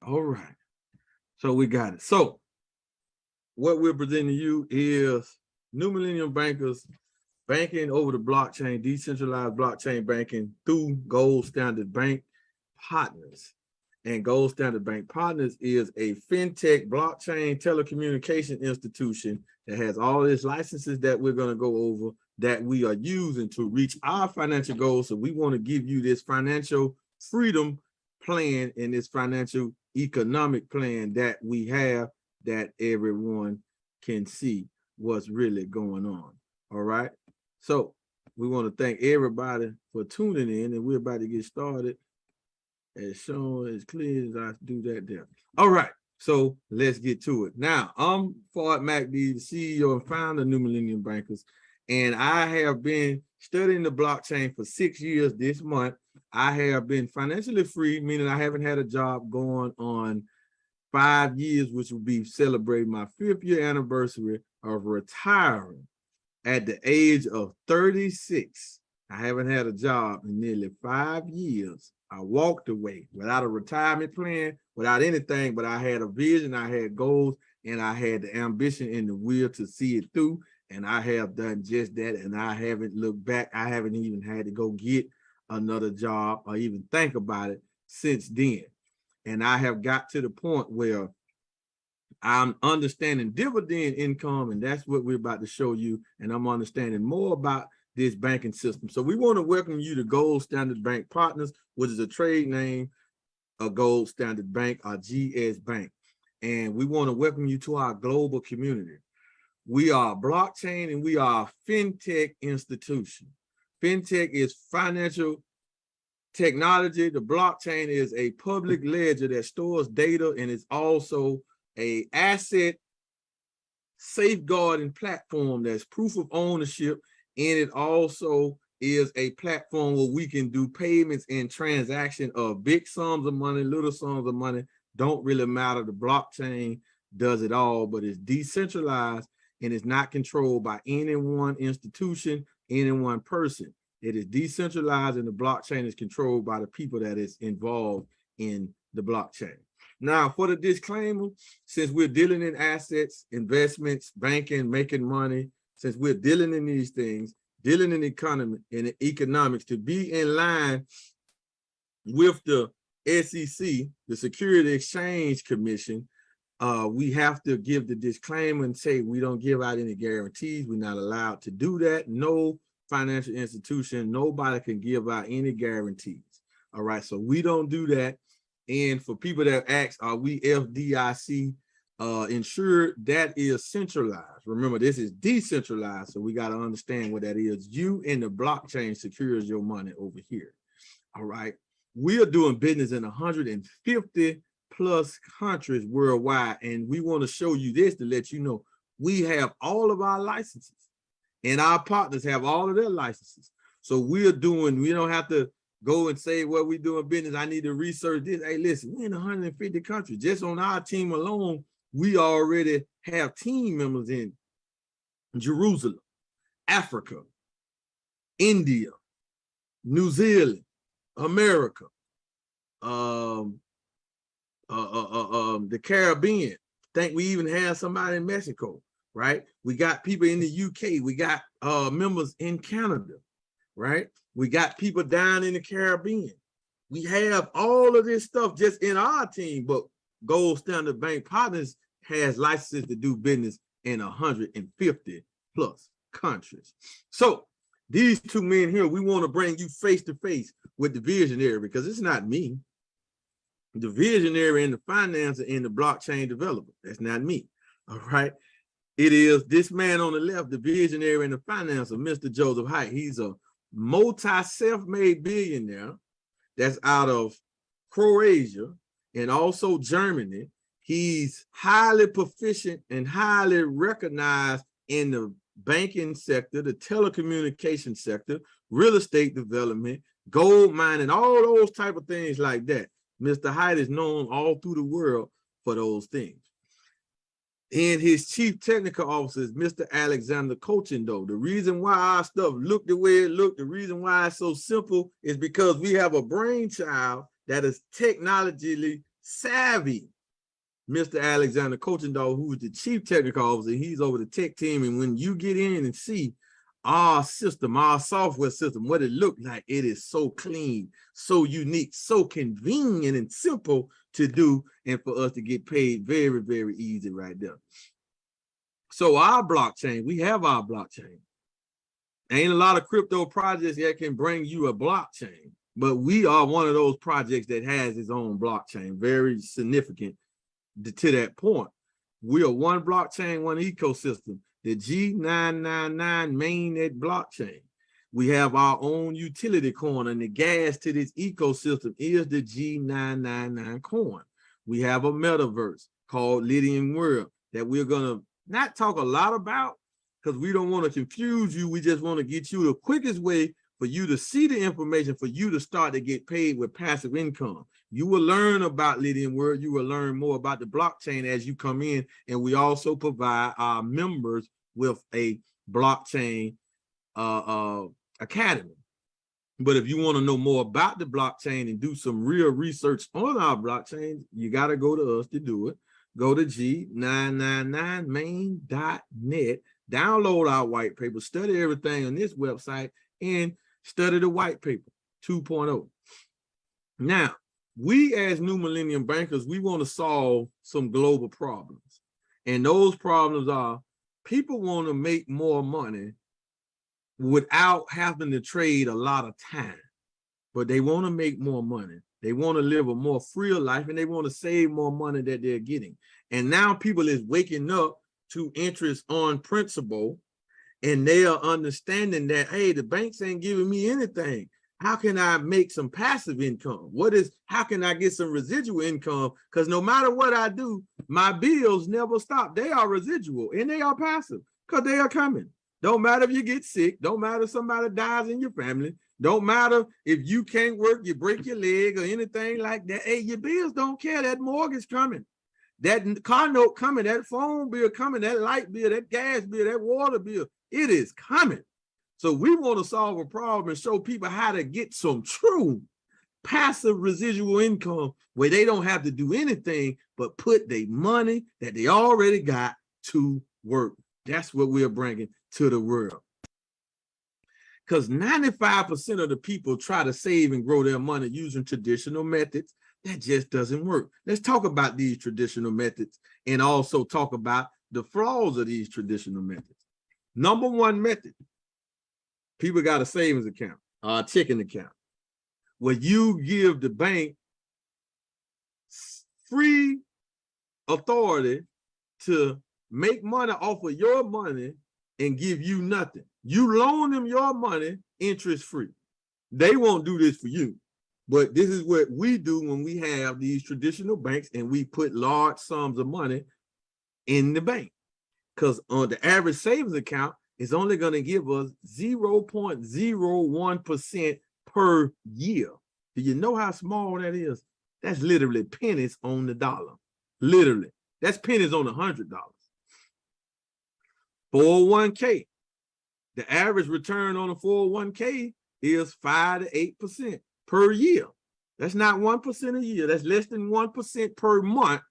All right. So we got it. So what we're presenting to you is New Millennium Bankers banking over the blockchain, decentralized blockchain banking through Gold Standard Bank Partners. And Gold Standard Bank Partners is a fintech blockchain telecommunication institution that has all its licenses that we're going to go over that we are using to reach our financial goals. So we want to give you this financial freedom plan and this financial economic plan that we have that everyone can see what's really going on. All right. So we want to thank everybody for tuning in, and we're about to get started as shown as clear as I do that there. All right. So let's get to it. Now, I'm Mahdi, the CEO and founder of New Millennium Bankers, and I have been studying the blockchain for 6 years this month. I have been financially free, meaning I haven't had a job going on 5 years, which will be celebrating my 5th year anniversary of retiring at the age of 36. I haven't had a job in nearly 5 years. I walked away without a retirement plan, without anything, but I had a vision, I had goals, and I had the ambition and the will to see it through. And I have done just that, and I haven't looked back. I haven't even had to go get another job or even think about it since then. And I have got to the point where I'm understanding dividend income, and that's what we're about to show you. And I'm understanding more about this banking system. So we want to welcome you to Gold Standard Bank Partners, which is a trade name of Gold Standard Bank, or GS Bank. And we want to welcome you to our global community. We are a blockchain and we are a fintech institution. Fintech is financial technology. The blockchain is a public ledger that stores data, and it's also an asset safeguarding platform that's proof of ownership. And it also is a platform where we can do payments and transaction of big sums of money, little sums of money, don't really matter. The blockchain does it all, but it's decentralized and it's not controlled by any one institution, any one person. It is decentralized, and the blockchain is controlled by the people that is involved in the blockchain. Now, for the disclaimer, since we're dealing in assets, investments, banking, making money, since we're dealing in these things, dealing in economy and economics, to be in line with the SEC, the Security Exchange Commission, we have to give the disclaimer and say we don't give out any guarantees. We're not allowed to do that. No financial institution, nobody can give out any guarantees. All right, so we don't do that. And for people that ask, are we FDIC insured? That is centralized. Remember, this is decentralized, so we got to understand what that is. You and the blockchain secures your money over here. All right, we are doing business in 150 plus countries worldwide, and we want to show you this to let you know we have all of our licenses, and our partners have all of their licenses. So we don't have to go and say, well, we're doing business, I need to research this. Hey, listen, we're in 150 countries. Just on our team alone, we already have team members in Jerusalem, Africa, India, New Zealand, America, the Caribbean. I think we even have somebody in Mexico, right? We got people in the UK. We got members in Canada, right? We got people down in the Caribbean. We have all of this stuff just in our team, but Gold Standard Bank Partners has licenses to do business in 150 plus countries. So these two men here, we want to bring you face to face with the visionary, because it's not me. The visionary and the financer and the blockchain developer. That's not me. All right. It is this man on the left, the visionary and the financer, Mr. Joseph Hite. He's a multi-self-made billionaire that's out of Croatia and also Germany. He's highly proficient and highly recognized in the banking sector, the telecommunication sector, real estate development, gold mining, all those type of things like that. Mr. Hite is known all through the world for those things. And his chief technical officer is Mr. Alexander Cochindo. The reason why our stuff looked the way it looked, the reason why it's so simple is because we have a brainchild that is technologically savvy Mr. Alexander Coaching Dog, who is the chief technical officer. He's over the tech team. And when you get in and see our system, our software system, what it looked like, it is so clean, so unique, so convenient and simple to do, and for us to get paid very, very easy right there. So our blockchain, we have our blockchain. Ain't a lot of crypto projects that can bring you a blockchain, but we are one of those projects that has its own blockchain, very significant to that point. We are one blockchain, one ecosystem, the G999 mainnet blockchain. We have our own utility coin, and the gas to this ecosystem is the G999 coin. We have a metaverse called Lydian World that we're going to not talk a lot about because we don't want to confuse you. We just want to get you the quickest way for you to see the information, for you to start to get paid with passive income. You will learn about Lydian World. You will learn more about the blockchain as you come in. And we also provide our members with a blockchain academy. But if you want to know more about the blockchain and do some real research on our blockchain, you got to go to us to do it. Go to G999main.net, download our white paper, study everything on this website, and study the white paper 2.0. Now, we as New Millennium Bankers, we want to solve some global problems. And those problems are people want to make more money without having to trade a lot of time, but they want to make more money. They want to live a more freer life, and they want to save more money that they're getting. And now people is waking up to interest on principle, and they are understanding that, hey, the banks ain't giving me anything. How can I make some passive income? How can I get some residual income? Because no matter what I do, my bills never stop. They are residual and they are passive because they are coming. Don't matter if you get sick. Don't matter if somebody dies in your family. Don't matter if you can't work, you break your leg or anything like that. Hey, your bills don't care. That mortgage coming. That car note coming. That phone bill coming. That light bill, that gas bill, that water bill. It is coming. So we want to solve a problem and show people how to get some true passive residual income where they don't have to do anything but put their money that they already got to work. That's what we're bringing to the world. Because 95% of the people try to save and grow their money using traditional methods. That just doesn't work. Let's talk about these traditional methods and also talk about the flaws of these traditional methods. Number one method. People got a savings account, a checking account, where you give the bank free authority to make money off of your money and give you nothing. You loan them your money interest free. They won't do this for you. But this is what we do when we have these traditional banks and we put large sums of money in the bank. Because on the average savings account, it's only going to give us 0.01% per year. Do you know how small that is? That's literally pennies on the dollar. Literally. That's pennies on $100. 401k. The average return on a 401k is 5 to 8% per year. That's not 1% a year. That's less than 1% per month.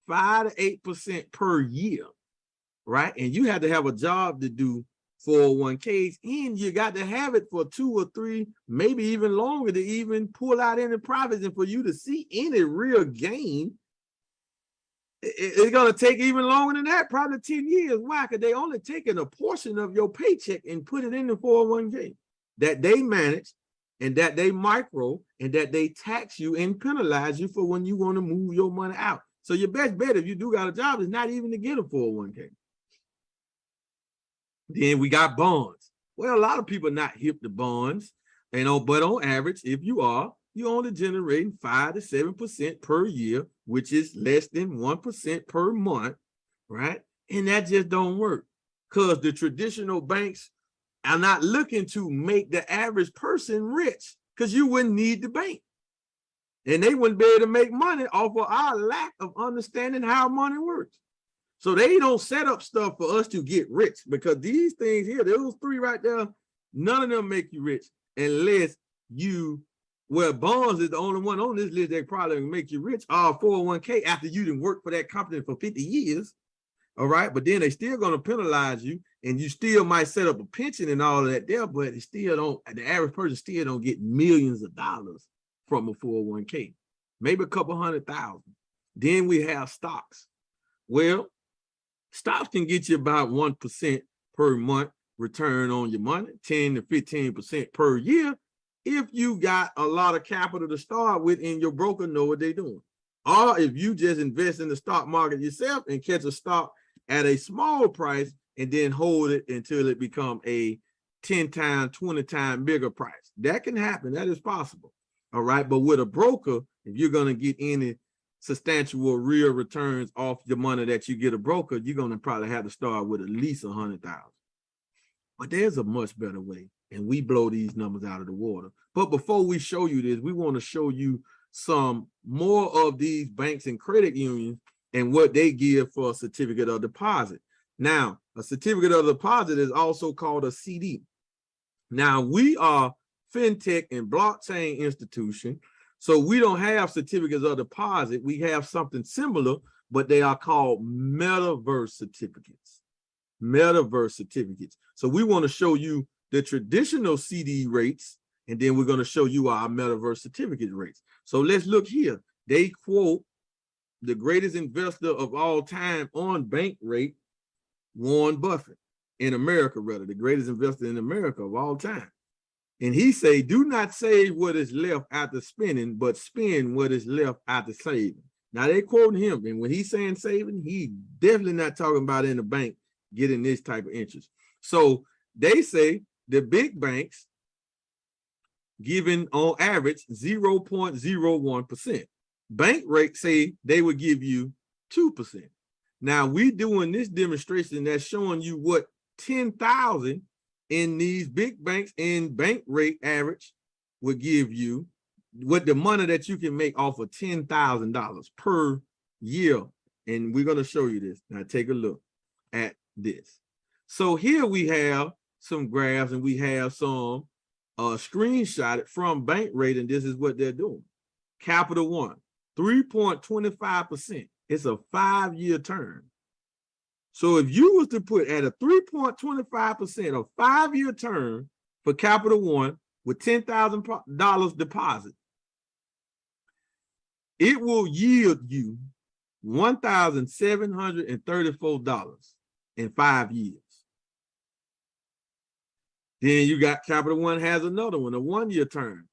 5 to 8% per year. Right? And you have to have a job to do 401ks, and you got to have it for 2 or 3, maybe even longer to even pull out any profits. And for you to see any real gain, it's going to take even longer than that, probably 10 years. Why? Because they only taking a portion of your paycheck and put it in the 401k that they manage and that they micro and that they tax you and penalize you for when you want to move your money out. So your best bet if you do got a job is not even to get a 401k. Then we got bonds. Well, a lot of people are not hip to bonds, but on average, if you are, you're only generating 5 to 7% per year, which is less than 1% per month, right? And that just don't work because the traditional banks are not looking to make the average person rich because you wouldn't need the bank. And they wouldn't be able to make money off of our lack of understanding how money works. So they don't set up stuff for us to get rich because these things here, those 3 right there, none of them make you rich unless you Well, bonds is the only one on this list that probably make you rich. 401k after you didn't work for that company for 50 years. All right. But then they still going to penalize you, and you still might set up a pension and all of that there, but it still don't, the average person still don't get millions of dollars from a 401k, maybe a couple 100,000. Then we have stocks. Well, stocks can get you about 1% per month return on your money, 10 to 15% per year, if you got a lot of capital to start with and your broker know what they're doing. Or if you just invest in the stock market yourself and catch a stock at a small price and then hold it until it become a 10 times, 20 times bigger price. That can happen. That is possible. All right. But with a broker, if you're going to get any substantial real returns off your money that you get a broker, you're going to probably have to start with at least 100,000. But there's a much better way, and we blow these numbers out of the water. But before we show you this, we want to show you some more of these banks and credit unions and what they give for a certificate of deposit. Now, a certificate of deposit is also called a CD. Now, we are fintech and blockchain institution, so we don't have certificates of deposit. We have something similar, but they are called metaverse certificates. Metaverse certificates. So we want to show you the traditional CD rates, and then we're going to show you our metaverse certificate rates. So let's look here. They quote the greatest investor of all time on bank rate, Warren Buffett, in America, rather, the greatest investor in America of all time. And he say, do not save what is left after spending, but spend what is left after saving. Now they quoting him, and when he's saying saving, he definitely not talking about in the bank getting this type of interest. So they say the big banks giving on average 0.01%. Bank rates say they would give you 2%. Now we doing this demonstration that's showing you what 10,000 in these big banks and bank rate average would give you, what the money that you can make off of $10,000 per year. And we're going to show you this. Now take a look at this. So here we have some graphs, and we have some screenshotted from bank rate, and this is what they're doing. Capital One, 3.25%. It's a 5-year term. So if you was to put at a 3.25%, a 5-year term for Capital One with $10,000 deposit, it will yield you $1,734 in 5 years. Then you got Capital One has another one, a 1-year term,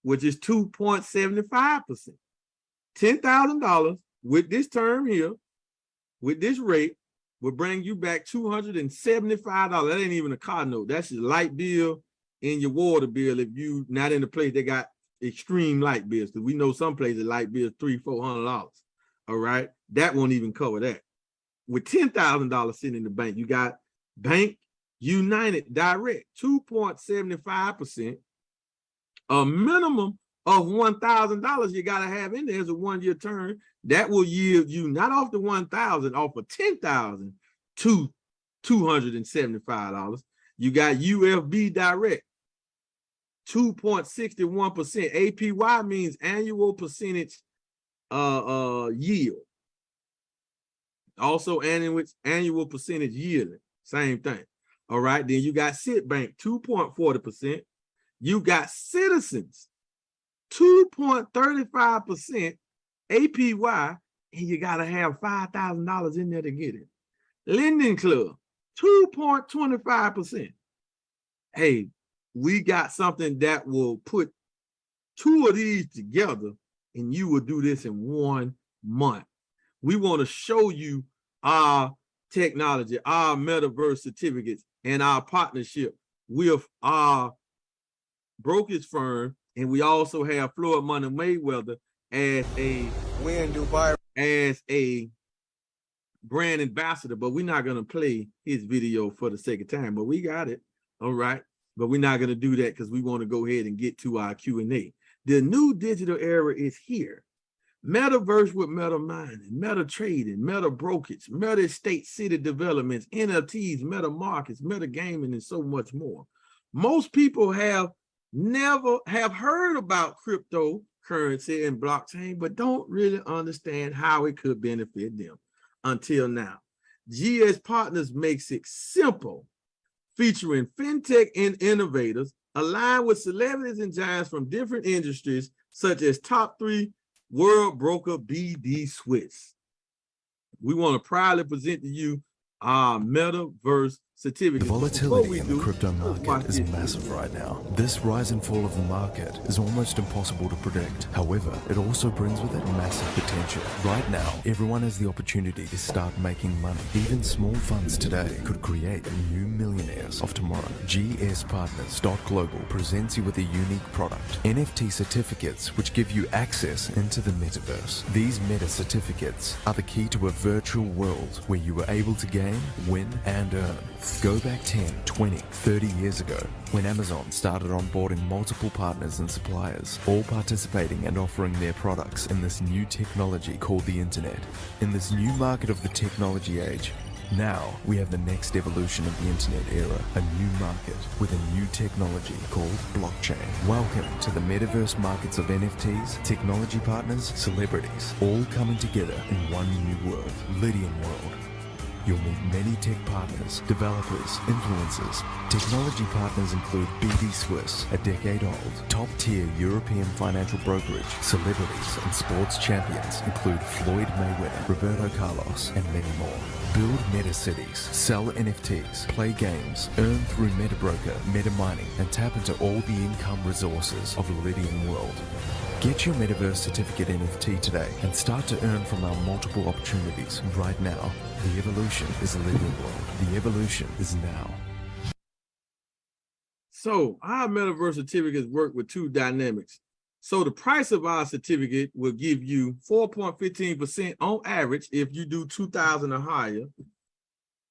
which is 2.75%. $10,000 with this term here, with this rate, will bring you back $275. That ain't even a car note. That's your light bill and your water bill if you not in a place they got extreme light bills. Because we know some places light bills $300-400. All right. That won't even cover that. With $10,000 sitting in the bank, you got Bank United Direct, 2.75%. A minimum of $1,000 you got to have in there as a 1-year term. That will yield you not off the 1,000, off of 10,000 to $275. You got UFB Direct, 2.61%. APY means annual percentage yield. Also annual percentage yielding, same thing. All right, then you got Citibank, 2.40%. You got Citizens, 2.35% APY, and you got to have $5,000 in there to get it. Lending Club, 2.25%. Hey, we got something that will put 2 of these together, and you will do this in 1 month. We want to show you our technology, our metaverse certificates, and our partnership with our brokerage firm. And we also have Floyd Money Mayweather as a brand ambassador, but we're not going to play his video for the sake of time, but we got it. All right. But we're not going to do that because we want to go ahead and get to our Q&A. The new digital era is here. Metaverse with meta mining, meta trading, meta brokerage, meta estate city developments, NFTs, meta markets, meta gaming, and so much more. Most people have never have heard about cryptocurrency and blockchain, but don't really understand how it could benefit them until now. GS Partners makes it simple, featuring fintech and innovators aligned with celebrities and giants from different industries, such as top 3 world broker BD Swiss. We want to proudly present to you our metaverse certificate. The volatility in the crypto market is massive right now. This rise and fall of the market is almost impossible to predict. However, it also brings with it massive potential. Right now, everyone has the opportunity to start making money. Even small funds today could create new millionaires of tomorrow. GS Partners Global presents you with a unique product, NFT certificates, which give you access into the metaverse. These meta certificates are the key to a virtual world where you are able to gain, win, and earn. Go back 10, 20, 30 years ago when Amazon started onboarding multiple partners and suppliers, all participating and offering their products in this new technology called the internet. In this new market of the technology age, now we have the next evolution of the internet era, a new market with a new technology called blockchain. Welcome to the metaverse markets of NFTs, technology partners, celebrities, all coming together in one new world, Lydian world. You'll meet many tech partners, developers, influencers. Technology partners include BD Swiss, a decade old, top-tier European financial brokerage. Celebrities and sports champions include Floyd Mayweather, Roberto Carlos, and many more. Build meta cities, sell NFTs, play games, earn through meta broker, meta mining, and tap into all the income resources of the Lydian world. Get your Metaverse Certificate NFT today and start to earn from our multiple opportunities right now. The evolution is a Lydian world. The evolution is now. So our Metaverse certificates work with 2 dynamics. So the price of our certificate will give you 4.15% on average if you do 2,000 or higher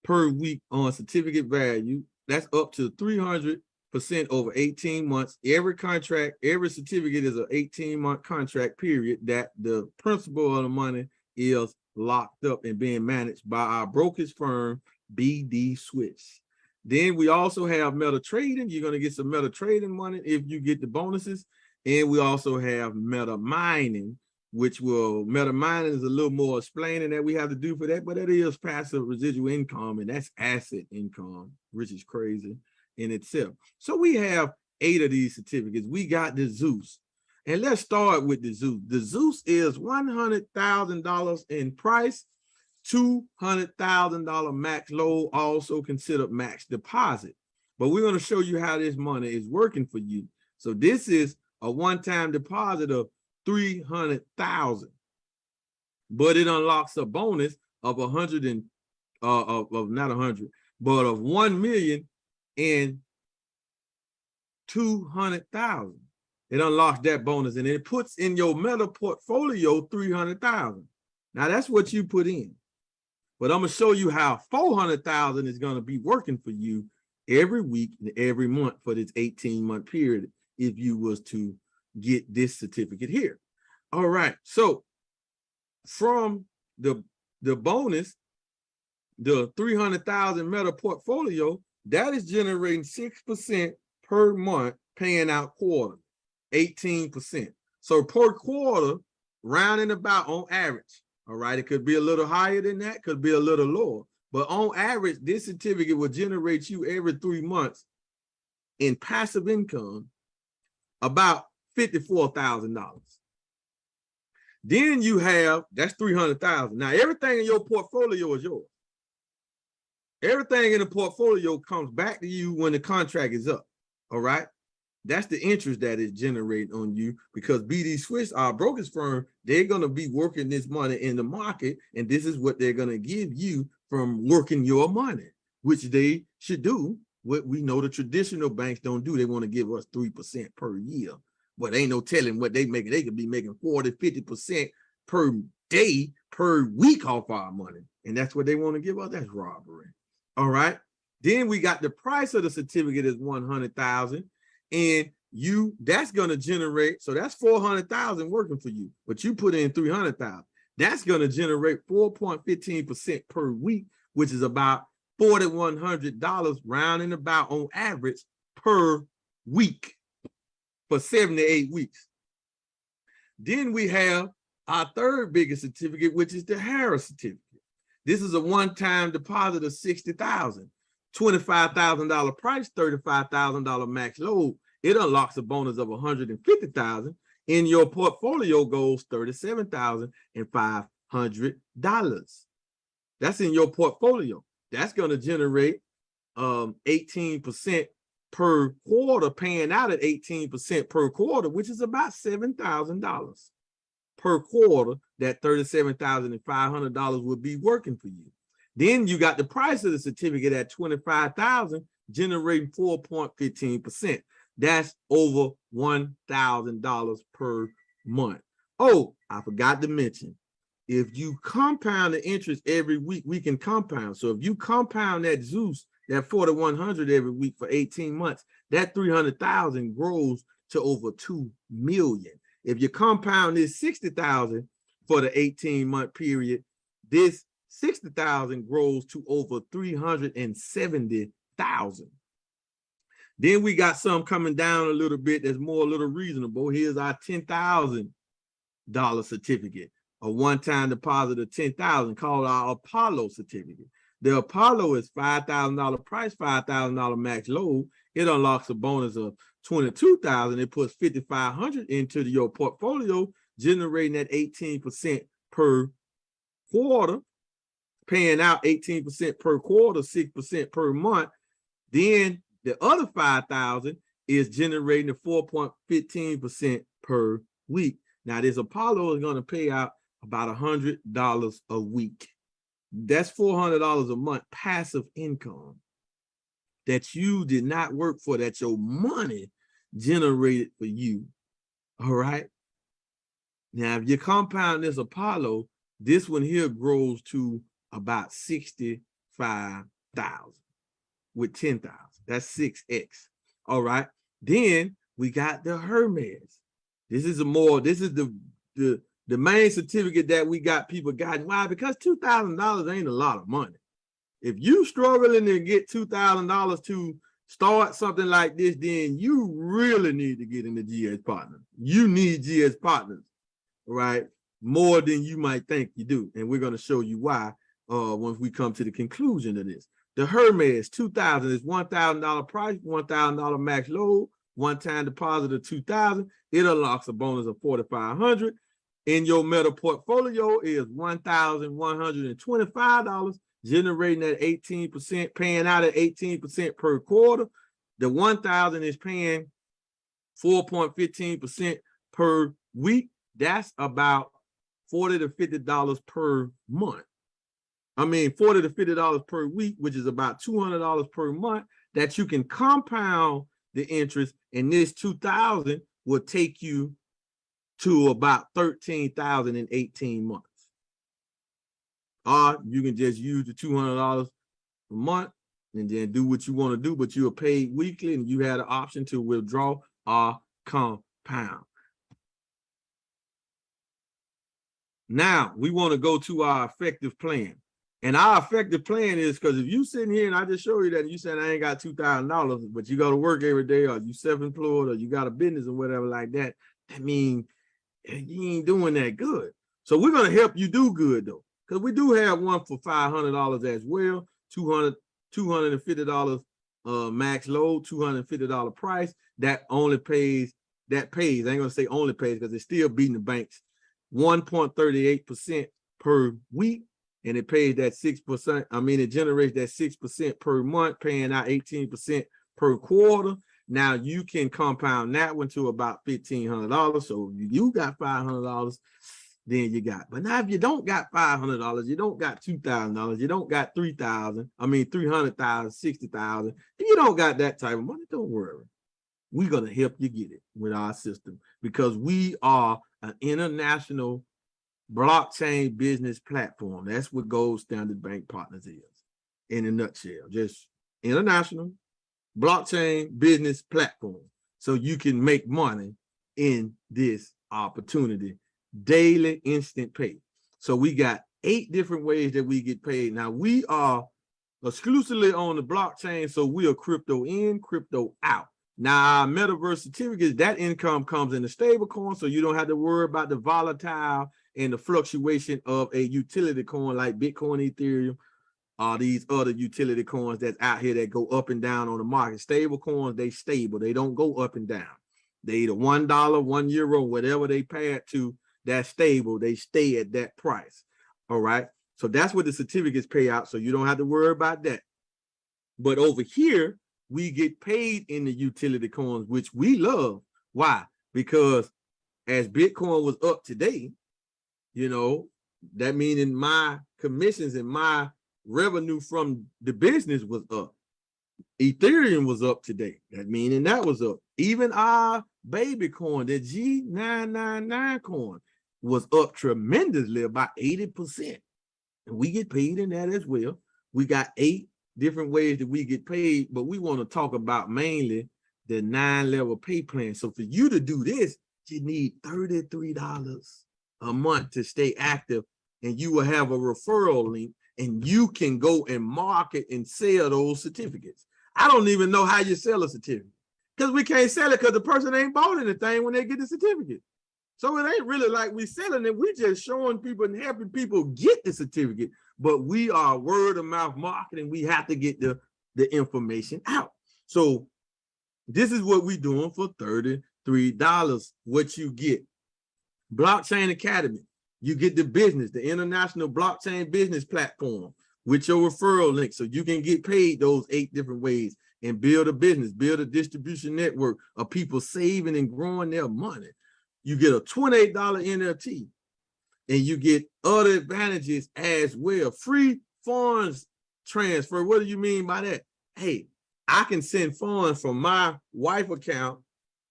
per week on certificate value. That's up to 300% over 18 months. Every contract, every certificate is an 18-month contract period that the principal of the money is locked up and being managed by our brokerage firm, BD Swiss. Then we also have meta trading. You're going to get some meta trading money if you get the bonuses. And we also have meta mining, meta mining is a little more explaining that we have to do for that, but that is passive residual income, and that's asset income, which is crazy in itself. So we have 8 of these certificates. We got the Zeus. And let's start with the Zeus. The Zeus is $100,000 in price, $200,000 max load, also considered max deposit. But we're going to show you how this money is working for you. So this is a one-time deposit of $300,000, but it unlocks a bonus of of not 100, but of 1,200,000. It unlocks that bonus and it puts in your meta portfolio 300,000. Now that's what you put in, but I'm gonna show you how 400,000 is gonna be working for you every week and every month for this 18-month period if you was to get this certificate here. All right, so from the bonus, the 300,000 meta portfolio, that is generating 6% per month, paying out quarter, 18%. So per quarter, rounding about on average. All right, it could be a little higher than that, could be a little lower, but on average, this certificate will generate you every 3 months in passive income about $54,000. Then you have, that's 300,000. Now everything in your portfolio is yours. Everything in the portfolio comes back to you when the contract is up. All right. That's the interest that is generated on you, because BD Swiss, our brokerage firm, they're going to be working this money in the market, and this is what they're going to give you from working your money, which they should do. What we know the traditional banks don't do. They want to give us 3% per year, but ain't no telling what they make. They could be making 40, 50% per day, per week off our money. And that's what they want to give us. That's robbery. All right. Then we got the price of the certificate is 100,000. And that's going to generate, so that's 400,000 working for you, but you put in 300,000. That's going to generate 4.15% per week, which is about $4,100 rounding about on average per week. for 78 weeks. Then we have our third biggest certificate, which is the Harris certificate. This is a one-time deposit of $60,000, $25,000 price, $35,000 max load. It unlocks a bonus of $150,000. In your portfolio goes $37,500. That's in your portfolio. That's going to generate 18% per quarter, paying out at 18% per quarter, which is about $7,000 per quarter. That $37,500 would be working for you. Then you got the price of the certificate at $25,000, generating 4.15%. That's over $1,000 per month. Oh, I forgot to mention, if you compound the interest every week, we can compound. So if you compound that Zeus, that 4,100 every week for 18 months, that 300,000 grows to over 2 million. If you compound this 60,000 for the 18-month period, this 60,000 grows to over 370,000. Then we got some coming down a little bit that's more a little reasonable. Here's our $10,000 certificate, a one-time deposit of $10,000 called our Apollo certificate. The Apollo is $5,000 price, $5,000 max load. It unlocks a bonus of $22,000. It puts $5,500 into your portfolio, generating that 18% per quarter, paying out 18% per quarter, 6% per month. Then the other $5,000 is generating the 4.15% per week. Now, this Apollo is going to pay out about $100 a week. That's $400 a month passive income that you did not work for, that your money generated for you. All right. Now, if you compound this Apollo, this one here grows to about 65,000 with 10,000. That's 6x. All right. Then we got the Hermes. This is the main certificate that we got people gotten. Why? Because $2,000 ain't a lot of money. If you struggling to get $2,000 to start something like this, then you really need to get into GS Partners. You need GS Partners, right? More than you might think you do. And we're going to show you why once we come to the conclusion of this. The Hermes 2,000 is $1,000 price, $1,000 max load, one-time deposit of $2,000. It unlocks a bonus of $4,500. In your meta portfolio is $1,125, generating that 18%, paying out at 18% per quarter. The 1,000 is paying 4.15% per week. That's about $40 to $50 per month. I mean, $40 to $50 per week, which is about $200 per month, that you can compound the interest. And this 2,000 will take you to about 13,000 in 18 months. Or you can just use the $200 a month and then do what you want to do, but you are paid weekly and you had an option to withdraw or compound. Now we want to go to our effective plan. And our effective plan is, because if you sitting here and I just show you that and you said I ain't got $2,000, but you go to work every day, or you self-employed, or you got a business or whatever like that, that means you ain't doing that good. So we're going to help you do good though, because we do have one for $500 as well, $250 max load, $250 price. That pays, I ain't going to say only pays because it's still beating the banks, 1.38% per week. And it pays that 6%. I mean, it generates that 6% per month, paying out 18% per quarter. Now you can compound that one to about $1,500. So if you got $500, then you got. But now if you don't got $500, you don't got $2,000, you don't got $300,000, 60,000. If you don't got that type of money, don't worry. We're going to help you get it with our system, because we are an international blockchain business platform. That's what Gold Standard Bank Partners is in a nutshell. Just international blockchain business platform, so you can make money in this opportunity. Daily instant pay. So we got 8 different ways that we get paid. Now we are exclusively on the blockchain, so we are crypto in, crypto out. Now, our metaverse certificates, that income comes in a stable coin, so you don't have to worry about the volatile and the fluctuation of a utility coin like Bitcoin, Ethereum, or these other utility coins that's out here that go up and down on the market. Stable coins, they stable. They don't go up and down. They either $1, €1, whatever they pay it to, that's stable. They stay at that price. All right. So that's what the certificates pay out. So you don't have to worry about that. But over here, we get paid in the utility coins, which we love. Why? Because as Bitcoin was up today, you know, that meaning my commissions and my revenue from the business was up. Ethereum was up today. That meaning that was up. Even our baby coin, the G999 coin, was up tremendously, about 80%. And we get paid in that as well. We got 8 different ways that we get paid, but we want to talk about mainly the 9-level pay plan. So for you to do this, you need $33 a month to stay active, and you will have a referral link, and you can go and market and sell those certificates. I don't even know how you sell a certificate, because we can't sell it because the person ain't bought anything when they get the certificate. So it ain't really like we selling it. We just showing people and helping people get the certificate. But we are word of mouth marketing. We have to get the information out. So this is what we're doing for $33. What you get. Blockchain Academy. You get the business, the international blockchain business platform with your referral link. So you can get paid those 8 different ways and build a business, build a distribution network of people saving and growing their money. You get a $28 NFT, and you get other advantages as well. Free funds transfer. What do you mean by that? Hey, I can send funds from my wife account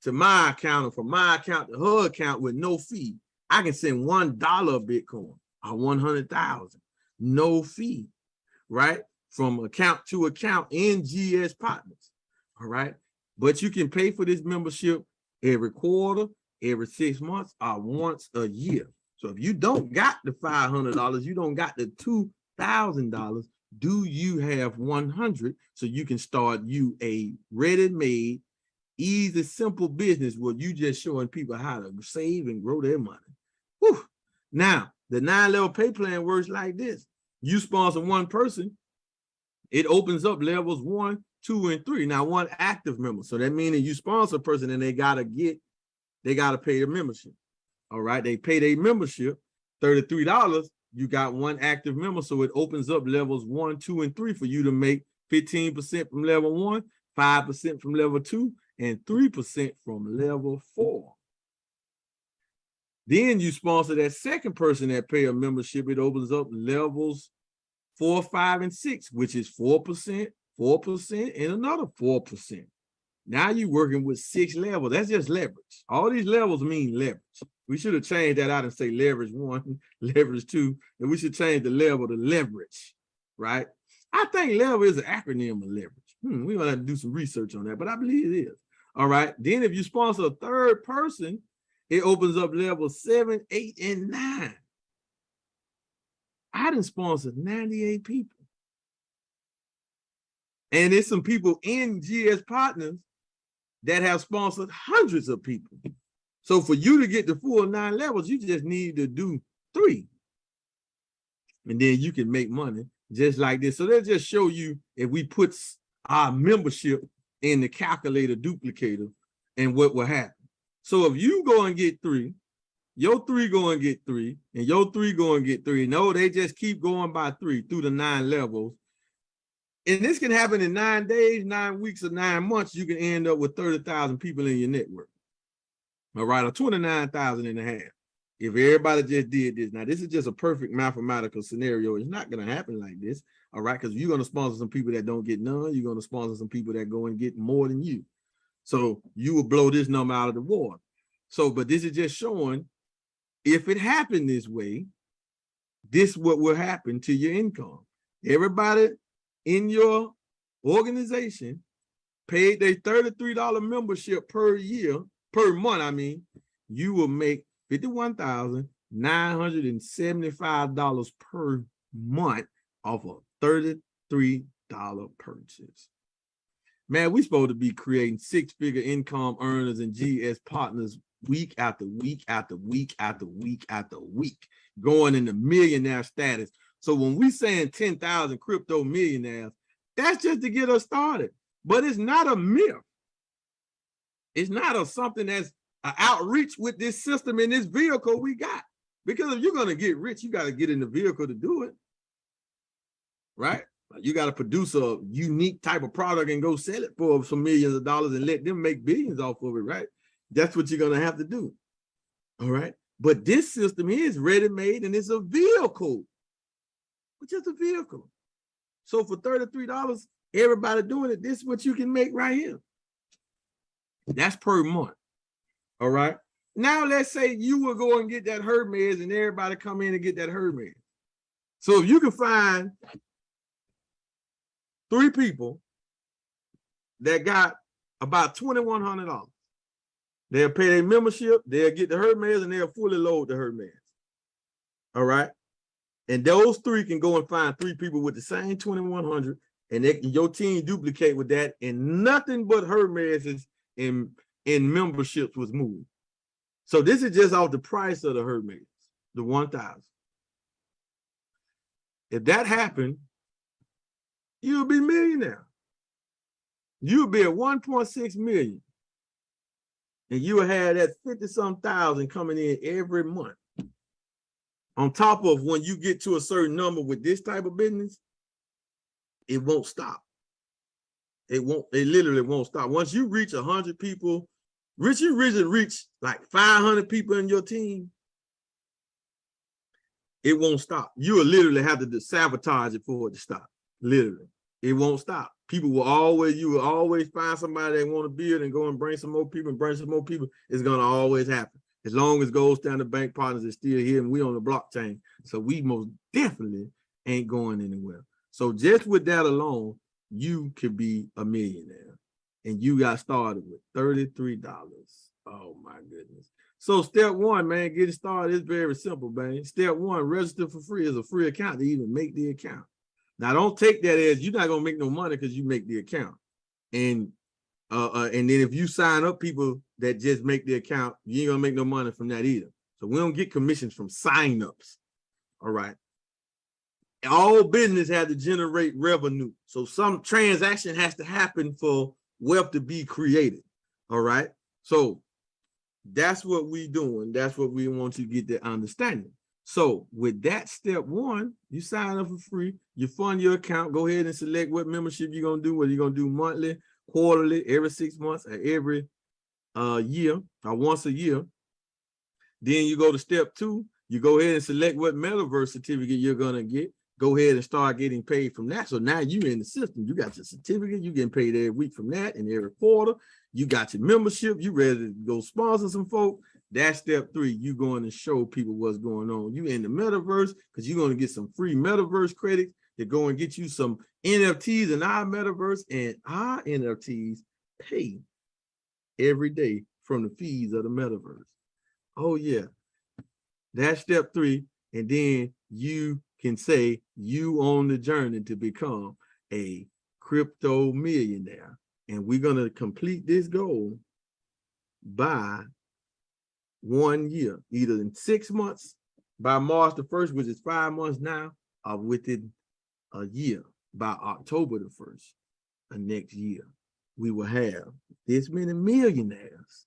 to my account, and from my account to her account with no fee. I can send $1 of Bitcoin or 100,000, no fee, right? From account to account in GS Partners, all right? But you can pay for this membership every quarter, every 6 months, or once a year. So if you don't got the $500, you don't got the $2,000, do you have 100 so you can start you a ready-made, easy, simple business where you just showing people how to save and grow their money. Whew. Now, the 9-level pay plan works like this. You sponsor one person, it opens up levels 1, 2, and 3. Now, one active member. So that means that you sponsor a person and they got to pay the membership. All right, they pay their membership, $33. You got one active member, so it opens up levels 1, 2, and 3 for you to make 15% from level 1, 5% from level 2, and 3% from level 4. Then you sponsor that second person that pay a membership. It opens up levels 4, 5, and 6, which is 4%, 4%, and another 4%. Now you're working with 6 levels. That's just leverage. All these levels mean leverage. We should have changed that out and say leverage 1, leverage 2, and we should change the level to leverage, right? I think level is an acronym of leverage. We're gonna have to do some research on that, but I believe it is. All right. Then if you sponsor a third person, it opens up levels 7, 8, and 9. I done sponsored 98 people. And there's some people in GS Partners that have sponsored hundreds of people. So for you to get the full 9 levels, you just need to do 3. And then you can make money just like this. So they'll just show you if we put our membership in the calculator duplicator and what will happen. So if you go and get 3, your 3 go and get 3, and your 3 go and get 3. No, they just keep going by 3 through the 9 levels. And this can happen in 9 days, 9 weeks, or 9 months. You can end up with 30,000 people in your network. All right, or 29,000 and a half. If everybody just did this. Now, this is just a perfect mathematical scenario. It's not going to happen like this. All right, because you're going to sponsor some people that don't get none. You're going to sponsor some people that go and get more than you. So you will blow this number out of the water. So, but this is just showing if it happened this way, this is what will happen to your income. Everybody in your organization paid their $33 membership per month, I mean, you will make $51,975 per month off a $33 purchase. Man, we supposed to be creating six-figure income earners and GS partners week after week after week after week after week, going into millionaire status. So when we saying 10,000 crypto millionaires, that's just to get us started. But it's not a myth. It's not something that's an outreach with this system and this vehicle we got. Because if you're going to get rich, you got to get in the vehicle to do it. Right? You got to produce a unique type of product and go sell it for some millions of dollars and let them make billions off of it, right? That's what you're going to have to do. All right? But this system here is ready-made and it's a vehicle. It's just a vehicle. So for $33, everybody doing it, this is what you can make right here. That's per month. All right? Now let's say you will go and get that Hermes and everybody come in and get that Hermes. So if you can find 3 people that got about $2,100, they'll pay their membership, they'll get the Hermes, and they'll fully load the Hermes. All right? And those 3 can go and find 3 people with the same 2,100, and your team duplicate with that, and nothing but Hermes in memberships was moved. So this is just off the price of the Hermes, the 1,000. If that happened, you'll be millionaire. You'll be at 1.6 million. And you will have that 50-some thousand coming in every month. On top of when you get to a certain number with this type of business, it won't stop. It literally won't stop. Once you reach 100 people, you reach like 500 people in your team, it won't stop. You will literally have to sabotage it for it to stop. Literally, it won't stop. You will always find somebody that want to build and go and bring some more people and bring some more people. It's going to always happen. As long as Gold Standard Bank Partners is still here and we on the blockchain. So we most definitely ain't going anywhere. So just with that alone, you could be a millionaire. And you got started with $33. Oh my goodness. So step 1, man, getting started is very simple, man. Step 1, register for free. Is a free account to even make the account. Now, don't take that as you're not gonna make no money because you make the account. And then if you sign up people that just make the account, you ain't gonna make no money from that either. So we don't get commissions from sign-ups. All right. All business has to generate revenue. So some transaction has to happen for wealth to be created. All right. So that's what we doing. That's what we want you to get the understanding. So with that step 1, you sign up for free, you fund your account, go ahead and select what membership you're going to do, whether you're going to do monthly, quarterly, every 6 months, or every year, or once a year. Then you go to step 2, you go ahead and select what metaverse certificate you're going to get. Go ahead and start getting paid from that. So now you're in the system. You got your certificate, you're getting paid every week from that and every quarter. You got your membership, you ready to go sponsor some folk. That's step 3. You're going to show people what's going on. You in the metaverse because you're going to get some free metaverse credits to go and get you some NFTs in our metaverse, and our NFTs pay every day from the fees of the metaverse. Oh yeah, that's step 3. And then you can say you on the journey to become a crypto millionaire. And we're going to complete this goal by 1 year, either in 6 months by March the 1st, which is 5 months now, or within a year by October the 1st of next year. We will have this many millionaires.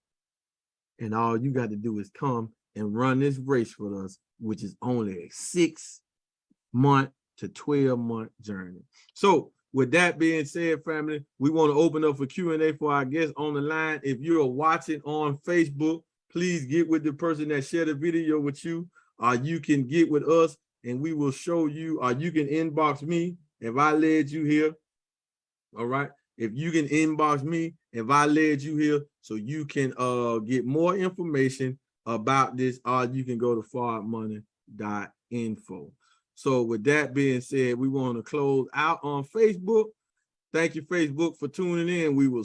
And all you got to do is come and run this race for us, which is only a 6-month to 12-month journey. So with that being said, family, we want to open up for Q&A for our guests on the line. If you're watching on Facebook, please get with the person that shared the video with you, or you can get with us and we will show you, or you can inbox me if I led you here. All right. If you can inbox me if I led you here, so you can get more information about this, or you can go to forwardmoney.info. So with that being said, we want to close out on Facebook. Thank you, Facebook, for tuning in. We will